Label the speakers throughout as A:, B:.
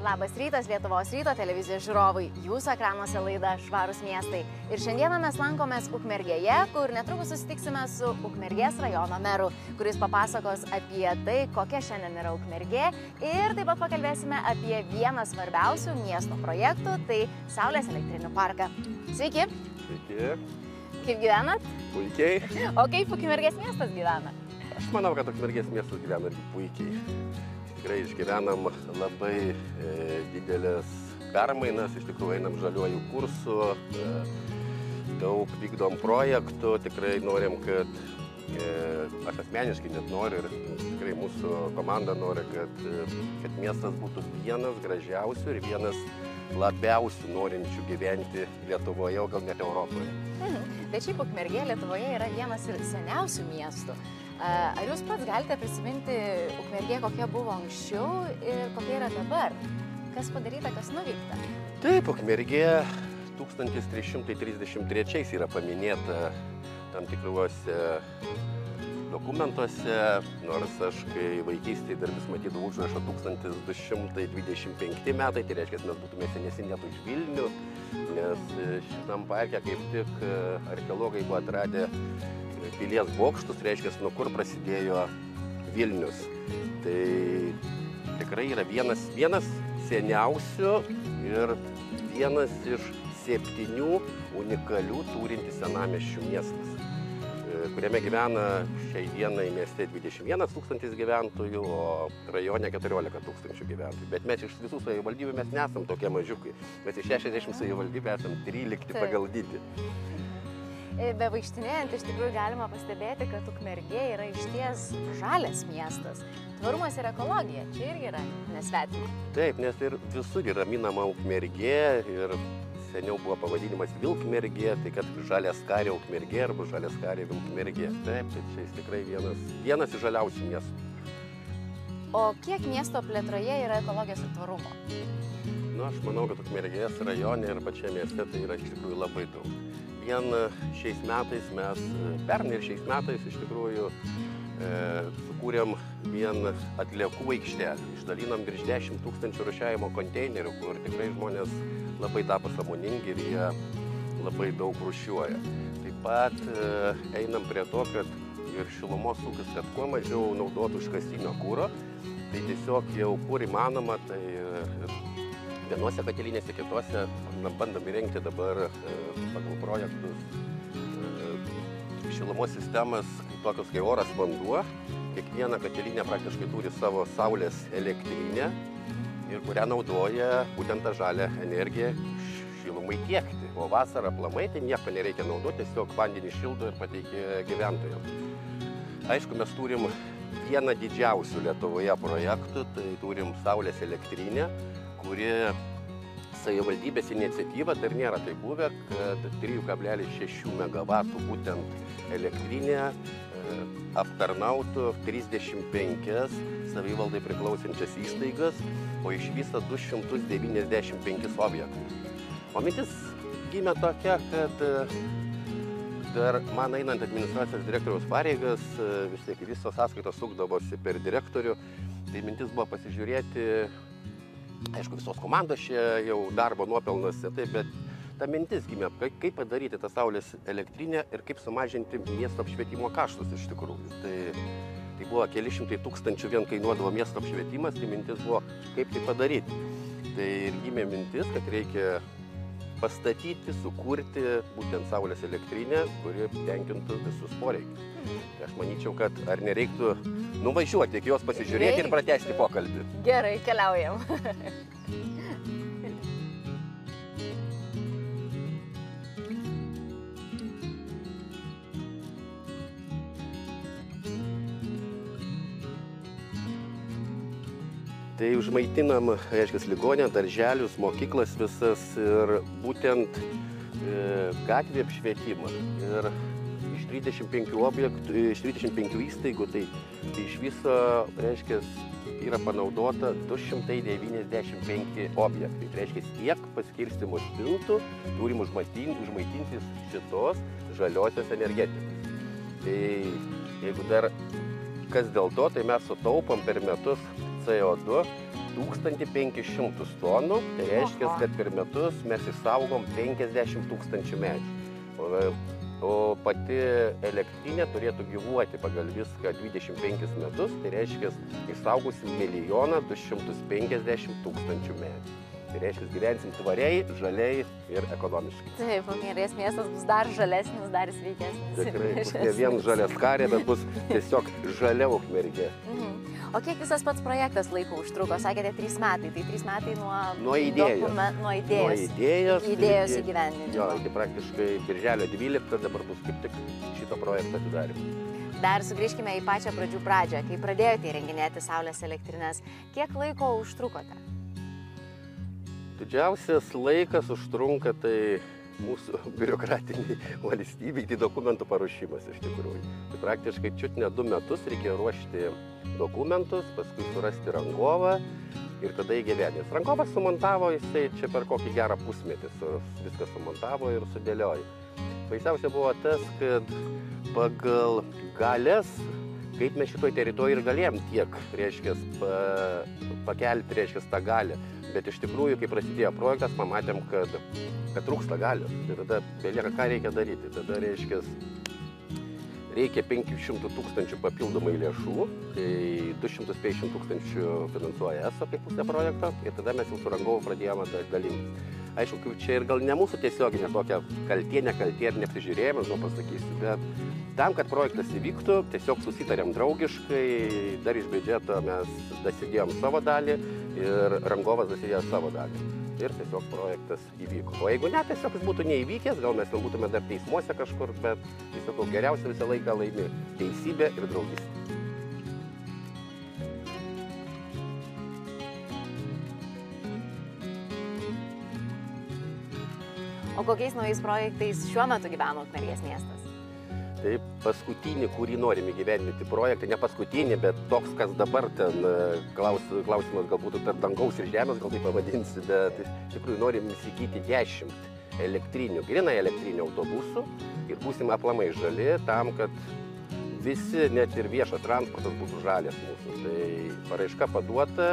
A: Labas rytas Lietuvos ryto televizijos žiūrovai, jūsų ekranuose laida Švarūs miestai. Ir šiandieną mes lankomės Ukmergėje, kur netrukus susitiksime su Ukmergės rajono meru, kuris papasakos apie tai, kokia šiandien yra Ukmergė. Ir taip pat pakalbėsime apie vieną svarbiausių miesto projektų, tai Saulės elektrinių parką. Sveiki!
B: Sveiki!
A: Kaip gyvenat?
B: Puikiai.
A: O kaip Ukmergės miestas gyvena?
B: Aš manau, kad Ukmergės miestas gyvena puikiai. Tikrai išgyvenam labai didelės permainas, iš tikrųjų einam žaliuoju kursu, daug vykdom projektų, tikrai norim, kad aš asmeniškai net noriu ir tikrai mūsų komanda nori, kad miestas būtų vienas gražiausių ir vienas labiausiai norinčių gyventi Lietuvoje, o gal net Europoje.
A: Bet šiaip Ukmergė Lietuvoje yra vienas ir seniausių miestų. Ar jūs pats galite prisiminti Ukmergė, kokia buvo anksčiau ir kokia yra dabar? Kas padaryta, kas nuveikta?
B: Taip, Ukmergė 1333 yra paminėta tam tikruose dokumentuose, nors aš kai vaikystėje dar vis matydavau užrašą 1225 metai, tai reiškia, mes būtume senesni net už Vilnių, nes šitam parke kaip tik archeologai buvo atradę pilies bokštus, reiškia, nuo kur prasidėjo Vilnius. Tai tikrai yra vienas seniausių ir vienas iš 7 unikalių turintis senamiesčių miestas, kuriame gyvena šiai dienai mieste 21 000 gyventojų, o rajone 14 000 gyventojų. Bet mes iš visų savivaldybių mes nesam tokie mažiukai. Mes iš 60 savivaldybių esam 13 pagal dydį.
A: Be vaikštinėjant, iš tikrųjų galima pastebėti, kad Ukmergė yra išties žalias miestas. Tvarumas ir ekologija čia irgi yra nesvetima.
B: Taip, nes ir visur yra minama Ukmergė ir seniau buvo pavadinimas Vilkmergė, tai kad Žaliaskarė Ukmergė arba Žaliaskarė Vilkmergė. Taip, tai čia jis tikrai vienas iš žaliausių miestų.
A: O kiek miesto plėtroje yra ekologijos ir tvarumo?
B: Aš manau, kad Ukmergės rajone ir pačiame mieste tai yra iš tikrųjų labai daug. Vien šiais metais pernai ir šiais metais iš tikrųjų sukūrėm vien atliekų aikštelį. Išdalinam virš 10 000 rūšiavimo konteinerių, kur tikrai žmonės labai tapo sąmoningi ir jie labai daug rūšiuoja. Taip pat einam prie to, kad ir šilumos ūkis, kad kuo mažiau naudotų iškastinio kuro, tai tiesiog jau kur įmanoma, tai vienuose katilinėse, kitose bandom įrengti dabar pagal projektus šilumos sistemas, tokios kaip oras, vanduo. Kiekviena katilinė praktiškai turi savo saulės elektrinę ir kurią naudoja būtent tą žalią energiją šilumai tiekti. O vasarą aplamai tai nieko nereikia naudoti, tiesiog vandenį šildo ir pateikia gyventojams. Aišku, mes turim vieną didžiausių Lietuvoje projektų, tai turim saulės elektrinę, kuri savivaldybės iniciatyva, dar nėra tai buvę, kad 3,6 MW būtent elektrinė aptarnautų 35 savivaldai priklausančias įstaigas, o iš viso 295 objektus. O mintis gimė tokia, kad dar man einant administracijos direktoriaus pareigas, vis tiek visos sąskaitos sukdavosi per direktorių, tai mintis buvo pasižiūrėti, aišku, visos komandos čia jau darbo nuopelnuose, bet ta mintis gimė, kaip padaryti tą saulės elektrinę ir kaip sumažinti miesto apšvietimo kaštus iš tikrųjų. Tai buvo keli šimtai tūkstančių vien kainuodavo miesto apšvietimas, tai mintis buvo, kaip tai padaryti. Tai ir gimė mintis, kad reikia pastatyti, sukurti būtent saulės elektrinę, kuri tenkintų visus poreikius. Tai aš manyčiau, kad ar nereiktų nuvažiuoti, iki jos pasižiūrėti ir pratęsti pokalbį.
A: Gerai, keliaujam.
B: Tai užmaitinam, reiškia, ligoninę, darželius, mokyklas visas ir būtent gatvė apšvietimą. Ir iš 35 įstaigų, tai iš viso, reiškia, yra panaudota 295 objektai. Tai reiškia, tiek paskirstimo spintų turim užmaitinti šitos žaliosios energetikos. Tai jeigu dar kas dėl to, tai mes sutaupom per metus CO2 1500 tonų, tai reiškia, kad per metus mes išsaugom 50 000 medžių. O pati elektrinė turėtų gyvuoti pagal viską 25 metus, tai reiškia, išsaugosim 1 250 000 medžių. Tai reiškia, gyvensim tvariai, žaliai ir ekonomiškai.
A: Taip, Ukmergės miestas bus dar žalesnis, dar sveikesnis.
B: Tikrai, bus ne vien žaliaskarė, bet bus tiesiog žalia Ukmergė.
A: O kiek visas pats projektas laiko užtruko? Sakėte 3 metai, tai 3 metai
B: nuo idėjos.
A: Nuo idėjos įgyvendinimo.
B: Jo, iki praktiškai birželio 12 dabar bus kaip tik šito projekto atidarymas.
A: Dar sugrįžkime į pačią pradžių pradžią. Kai pradėjote įrenginėti saulės elektrinės, kiek laiko užtrukote?
B: Didžiausias laikas užtrunka tai mūsų biurokratiniai valstybei, tai dokumentų paruošimas iš tikrųjų. Tai praktiškai čiut ne 2 metus reikėjo ruošti dokumentus, paskui surasti rangovą ir tada įgyvendinti. Rangovas sumontavo, jisai čia per kokį gerą pusmetį viską sumontavo ir sudėliojo. Baisiausia buvo tas, kad pagal galės, kaip mes šitoj teritorijoje ir galėjom tiek, reiškia, pakelti, reiškia, tą galę. Bet iš tikrųjų, kai prasidėjo projektas, pamatėm, kad trūksta galios. Tai tada belieka, ką reikia daryti. Tada, reiškia, reikia 500 000 papildomai lėšų, tai 250 000 finansuoja ESO kaip pusę projekto ir tada mes jau su rangovu pradėjome dalintis. Aišku, čia ir gal ne mūsų tiesioginė tokia kaltė ir neprižiūrėjimas, pasakysiu, bet tam, kad projektas įvyktų, tiesiog susitarėm draugiškai, dar iš biudžeto mes dasidėjom savo dalį ir rangovas dasidėjo savo dalį. Ir tiesiog projektas įvyko. O jeigu ne, tiesiog jis būtų neįvykęs, gal mes būtume dar teismuose kažkur, bet tiesiog geriausia visą laiką laimi teisybė ir draugystė.
A: O kokiais naujais projektais šiuo metu gyvena Ukmergės miestas?
B: Tai paskutinį, kurį norim įgyvendinti projektą, ne paskutinį, bet toks, kas dabar ten, klausimas galbūt tarp dangaus ir žemės, gal tai pavadinsi, bet iš tikrųjų norim įsigyti 10 elektrinių, grynai elektrinių autobusų ir būsim aplamai žali tam, kad visi, net ir viešas transportas būtų žalės mūsų. Tai paraiška paduota,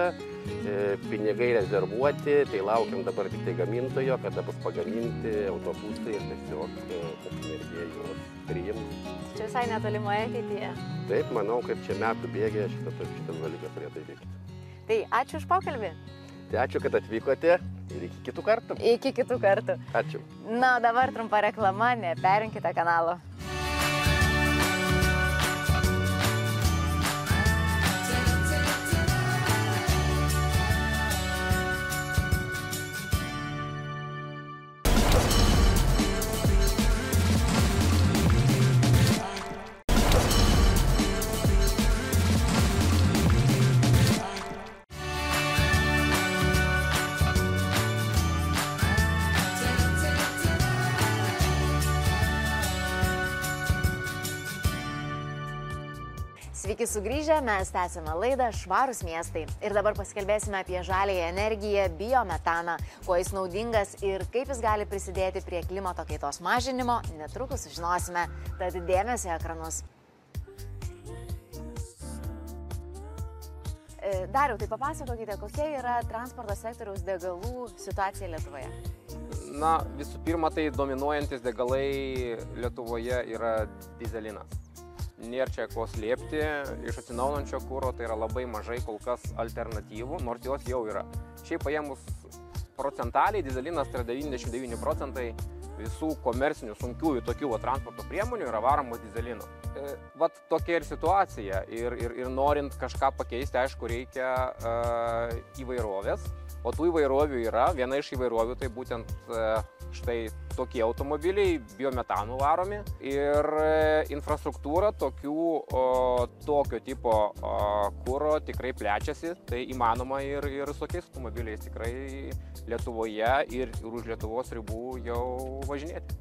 B: pinigai rezervuoti, tai laukiam dabar tik tai gamintojo, kada bus pagaminti autobusai ir tiesiog Ukmergė juos priims.
A: Čia visai netolimoje ateityje.
B: Taip, manau, kad čia metų bėgė šitas dalykas turėtų įvykti.
A: Tai ačiū už pokalbį.
B: Tai ačiū, kad atvykote ir iki kitų kartų.
A: Iki kitų kartų.
B: Ačiū.
A: Na, dabar trumpa reklama, neperjunkite kanalo. Sveiki sugrįžę, mes tęsime laidą Švarūs miestai. Ir dabar pasikalbėsime apie žaliąją energiją, biometaną, kuo jis naudingas ir kaip jis gali prisidėti prie klimato kaitos mažinimo. Netrukus sužinosime, tad dėmesio į ekranus. Dariau, tai papasakokite, kokia yra transporto sektoriaus degalų situacija Lietuvoje?
C: Na, visų pirma, tai dominuojantis degalai Lietuvoje yra dyzelinas. Nėra čia ko slėpti, iš atsinaujinančio kuro tai yra labai mažai kol kas alternatyvų, nors jos jau yra. Šiaip paėmus procentaliai, dyzelinas tai yra 99% visų komercinių sunkiųjų tokių transporto priemonių yra varomos dyzelino. Vat tokia ir situacija ir norint kažką pakeisti, aišku, reikia įvairovės, o tų įvairovių yra, viena iš įvairovių tai būtent štai tokie automobiliai, biometanų varomi ir infrastruktūra tokio tipo kuro tikrai plečiasi, tai įmanoma ir su tokiais automobiliais tikrai Lietuvoje ir už Lietuvos ribų jau važinėti.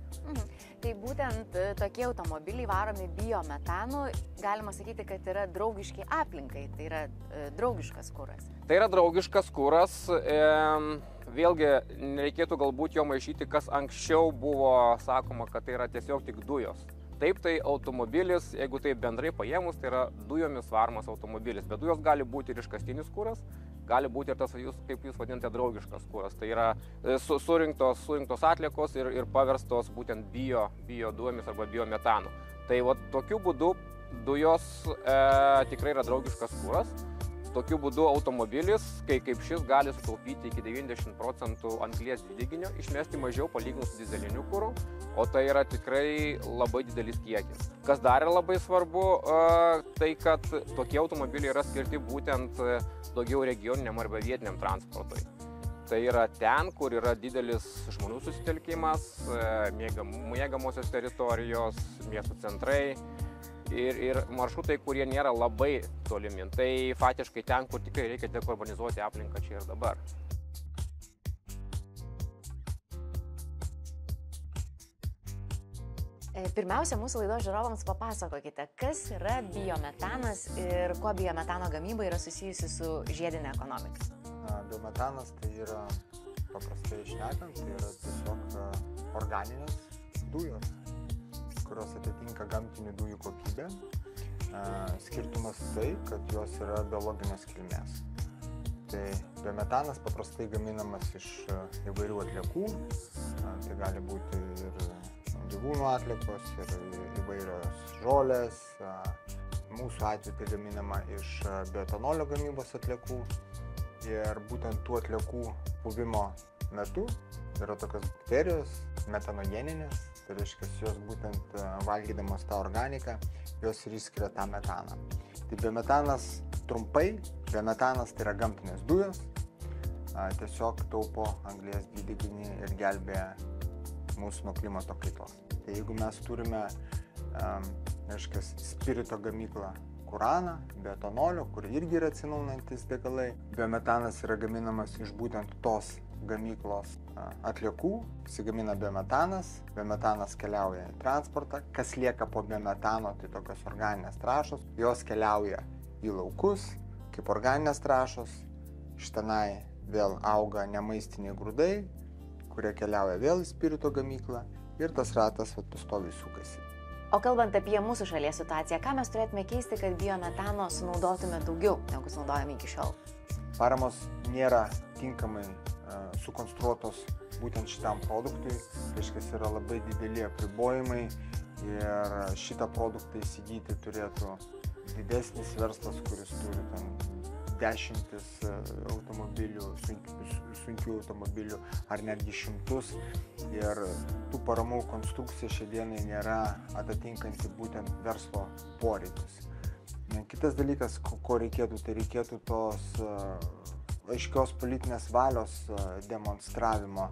A: Tai būtent tokie automobiliai varomi biometanu, galima sakyti, kad yra draugiški aplinkai, tai yra draugiškas kuras.
C: Tai yra draugiškas kuras, vėlgi nereikėtų galbūt jo maišyti, kas anksčiau buvo sakoma, kad tai yra tiesiog tik dujos. Taip, tai automobilis, jeigu tai bendrai paėmus, tai yra dujomis varomas automobilis, bet dujos gali būti ir iškastinis kuras, gali būti ir tas, kaip jūs vadinate, draugiškas kuras. Tai yra surinktos atliekos ir paverstos būtent biodujomis arba biometanu. Tai tokiu būdu dujos tikrai yra draugiškas kuras. Tokiu būdu automobilis, kaip šis, gali sutaupyti iki 90% anglies dvideginio, išmesti mažiau palyginus su dyzeliniu kuru, o tai yra tikrai labai didelis kiekis. Kas dar yra labai svarbu, tai kad tokie automobiliai yra skirti būtent daugiau regioniniam arba vietiniam transportui. Tai yra ten, kur yra didelis žmonių susitelkimas, miegamosios teritorijos, miestų centrai. Ir maršrutai, kurie nėra labai tolimi. Tai faktiškai ten, kur tikrai reikia dekarbonizuoti aplinką čia ir dabar.
A: Pirmiausia, mūsų laidos žiūrovams papasakokite, kas yra biometanas ir kuo biometano gamyba yra susijusi su žiedinė ekonomika.
D: Biometanas tai yra, paprastai šnekant, tai yra tiesiog organinės dujos, kurios atitinka gamtinių dujų kokybę. Skirtumas tai, kad jos yra biologinės kilmės. Tai biometanas paprastai gaminamas iš įvairių atliekų. Tai gali būti ir gyvūnų atliekos, ir įvairios žolės. Mūsų atveju tai gaminama iš bioetanolio gamybos atliekų. Ir būtent tų atliekų buvimo metu yra tokios bakterijos, metanogeninės. Tai reiškia, jos būtent valgydamos tą organiką, jos ir išskiria tą metaną. Tai biometanas trumpai, biometanas tai yra gamtinės dujos, tiesiog taupo anglies dvideginį ir gelbėja mūsų nuo klimato kaitos. Tai jeigu mes turime, reiškia, spirito gamyklą kuraną, bioetanolio, kur irgi yra atsinaujinantys degalai, biometanas yra gaminamas iš būtent tos gamyklos atliekų, pasigamina biometanas keliauja į transportą, kas lieka po biometano, tai tokios organinės trąšos, jos keliauja į laukus kaip organinės trąšos, iš tenai vėl auga nemaistiniai grūdai, kurie keliauja vėl į spirito gamyklą ir tas ratas pastoviai sukasi.
A: O kalbant apie mūsų šalies situaciją, ką mes turėtume keisti, kad biometano sunaudotume daugiau, negu sunaudojame iki šiol?
D: Paramos nėra tinkamai sukonstruotos būtent šitam produktui, reiškia, yra labai dideli apribojimai ir šitą produktą įsigyti turėtų didesnis verslas, kuris turi ten dešimtis automobilių, sunkių automobilių ar netgi šimtus, ir tų paramų konstrukcija šiandienai nėra atitinkanti būtent verslo poreikius. Kitas dalykas, ko reikėtų, tai reikėtų tos aiškios politinės valios demonstravimo,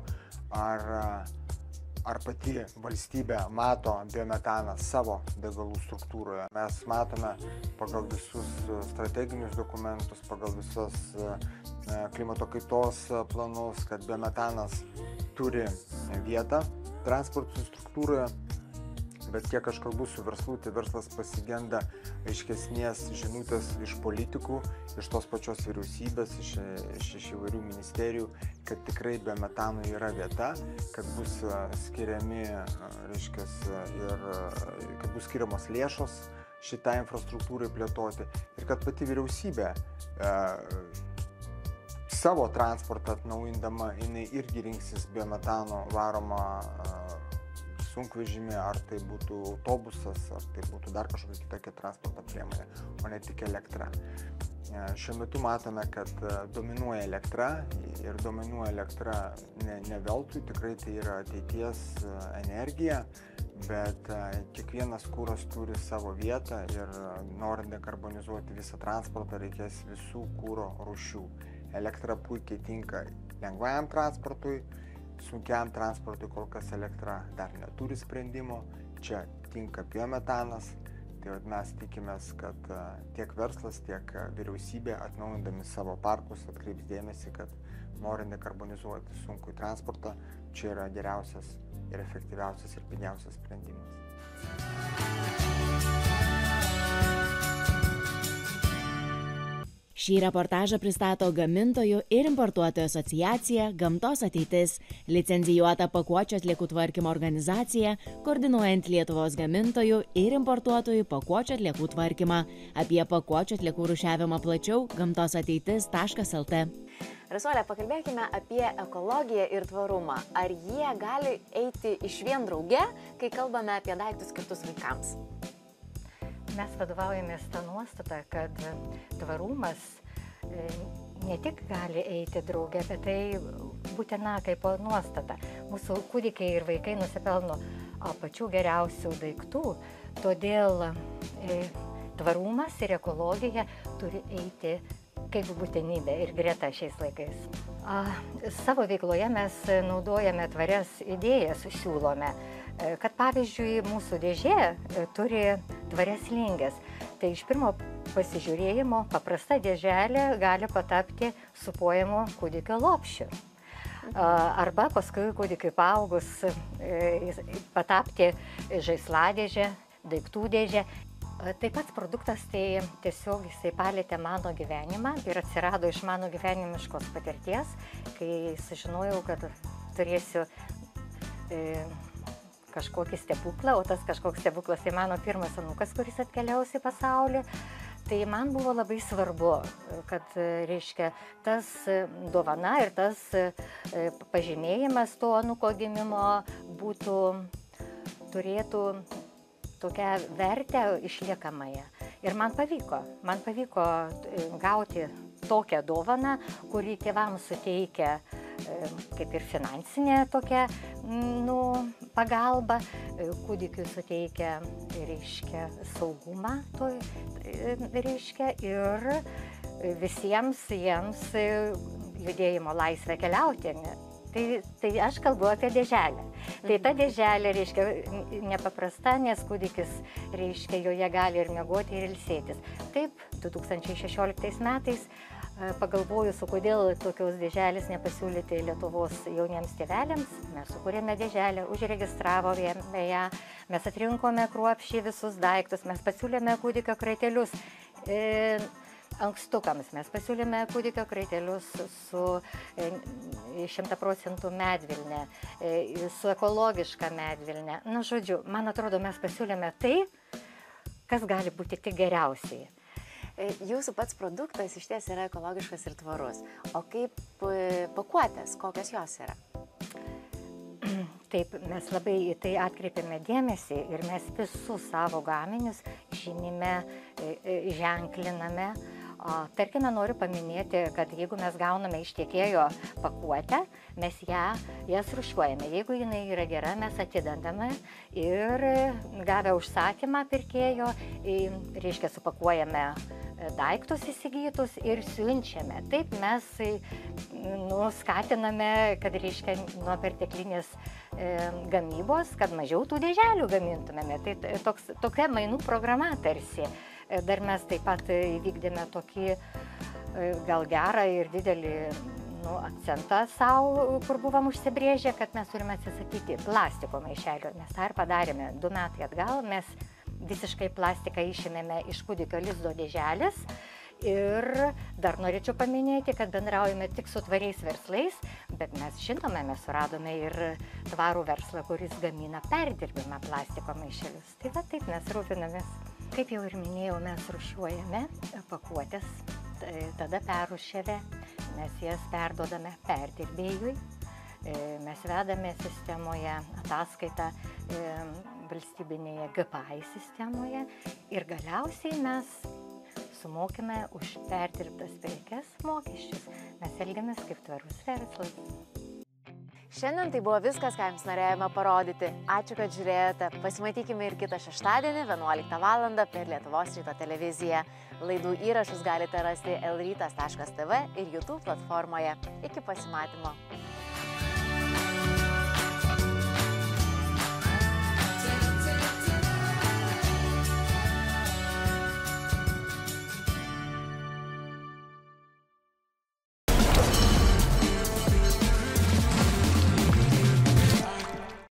D: ar pati valstybė mato biometaną savo degalų struktūroje. Mes matome pagal visus strateginius dokumentus, pagal visus klimato kaitos planus, kad biometanas turi vietą transporto struktūroje, bet kiek aš kalbu su verslu, tai verslas pasigenda aiškesnės žinutės iš politikų, iš tos pačios vyriausybės, iš įvairių ministerijų, kad tikrai biometanui yra vieta, kad bus skiriami, ir kad bus skiriamos lėšos šitai infrastruktūrai plėtoti, ir kad pati vyriausybė savo transportą atnaujindama, jinai irgi rinksis biometano varomą sunkvežimį, ar tai būtų autobusas, ar tai būtų dar kažkokia kitokia transporto priemonė, o ne tik elektra. Šiuo metu matome, kad dominuoja elektra, ir dominuoja elektra ne veltui, tikrai tai yra ateities energija, bet kiekvienas kuras turi savo vietą, ir norint dekarbonizuoti visą transportą, reikės visų kuro rūšių. Elektra puikiai tinka lengvajam transportui, sunkiam transportui kol kas elektra dar neturi sprendimo, čia tinka biometanas, tai mes tikimės, kad tiek verslas, tiek vyriausybė atnaujindami savo parkus atkreips dėmesį, kad norint dekarbonizuoti sunkųjį transportą, čia yra geriausias ir efektyviausias ir pigiausias sprendimas.
A: Šį reportažą pristato Gamintojų ir importuotojų asociacija Gamtos ateitis, licencijuota pakuočių atliekų tvarkymo organizacija, koordinuojant Lietuvos gamintojų ir importuotojų pakuočių atliekų tvarkymą. Apie pakuočių atliekų rūšiavimą plačiau gamtosateitis.lt.
E: Rasuolė, pakalbėkime apie ekologiją ir tvarumą. Ar jie gali eiti išvien drauge, kai kalbame apie daiktus skirtus vaikams?
F: Mes vadovaujamės tą nuostatą, kad tvarumas ne tik gali eiti drauge, bet tai būtina kaip nuostata. Mūsų kūdikiai ir vaikai nusipelno pačių geriausių daiktų, todėl tvarumas ir ekologija turi eiti kaip būtinybė ir greta šiais laikais. Savo veikloje mes naudojame tvarias idėjas, siūlome, kad pavyzdžiui mūsų dėžė turi tvarias linges. Tai iš pirmo pasižiūrėjimo paprasta dėželė gali patapti supuojamu kūdikio lopšiu. Arba paskui kūdikiui paaugus patapti žaisladėžę, daiktų dėžę. Taip pat produktas tai tiesiog jisai palėtė mano gyvenimą ir atsirado iš mano gyvenimiškos patirties, kai sužinojau, kad turėsiu kažkokį stebuklą, o tas kažkoks stebuklas tai mano pirmas anūkas, kuris atkeliaus į pasaulį. Tai man buvo labai svarbu, kad, reiškia, tas dovana ir tas pažymėjimas to anūko gimimo turėtų tokią vertę išliekamąją. Ir man pavyko gauti tokią dovaną, kuri tėvams suteikia kaip ir finansinė tokia pagalba, kūdikiui suteikia, reiškia, saugumą, reiškia, ir visiems jiems judėjimo laisvę keliauti. Tai aš kalbu apie dėželę. Tai ta dėželė, reiškia, nepaprasta, nes kūdikis, reiškia, joje gali ir miegoti, ir ilsėtis. Taip, 2016 metais pagalvojus, kodėl tokios dėželės nepasiūlyti Lietuvos jauniems tėveliams, mes sukūrėme dėželę, užregistravome ją, mes atrinkome kruopščiai visus daiktus, mes pasiūlėme kūdikio kraitelius. Ankstukams mes pasiūlėme kūdikio kraitelius su 100% medvilne, su ekologiška medvilne. Na, žodžiu, man atrodo, mes pasiūlėme tai, kas gali būti tik geriausiai.
E: Jūsų pats produktas iš ties yra ekologiškas ir tvarus. O kaip pakuotės, kokios jos yra?
F: Taip, mes labai į tai atkreipiame dėmesį ir mes visus savo gaminius žymime, ženkliname. Tarkime, noriu paminėti, kad jeigu mes gauname iš tiekėjo pakuotę, mes jas rūšiuojame. Jeigu jinai yra gera, mes atidedame ir gavę užsakymą pirkėjo, reiškia, supakuojame daiktus įsigytus ir siunčiame. Taip mes skatiname, kad, reiškia, nuo perteklinės gamybos, kad mažiau tų dėželių gamintumėme. Tai tokia mainų programa tarsi. Dar mes taip pat įvykdėme tokį gal gerą ir didelį akcentą savo, kur buvom užsibrėžę, kad mes turime atsisakyti plastiko maišelio. Mes tą ir padarėme 2 metai atgal. Mes visiškai plastiką išėmėme iš kūdikio lizdo dėželės. Ir dar norėčiau paminėti, kad bendraujame tik su tvariais verslais, bet mes žinome, mes suradome ir tvarų verslą, kuris gamina perdirbimą plastiko maišelius. Tai va, taip mes rūpinamės. Kaip jau ir minėjau, mes rūšiuojame pakuotės, tada perrūšiavę, mes jas perduodame perdirbėjui, mes vedame sistemoje ataskaitą valstybinėje GPAI sistemoje ir galiausiai mes sumokime už perdirbtas prekes mokesčius. Mes elgiamės kaip tvarus verslas.
E: Šiandien tai buvo viskas, ką jums norėjome parodyti. Ačiū, kad žiūrėjote. Pasimatykime ir kitą šeštadienį 11 val. Per Lietuvos ryto televiziją. Laidų įrašus galite rasti lrytas.tv ir YouTube platformoje. Iki pasimatymo.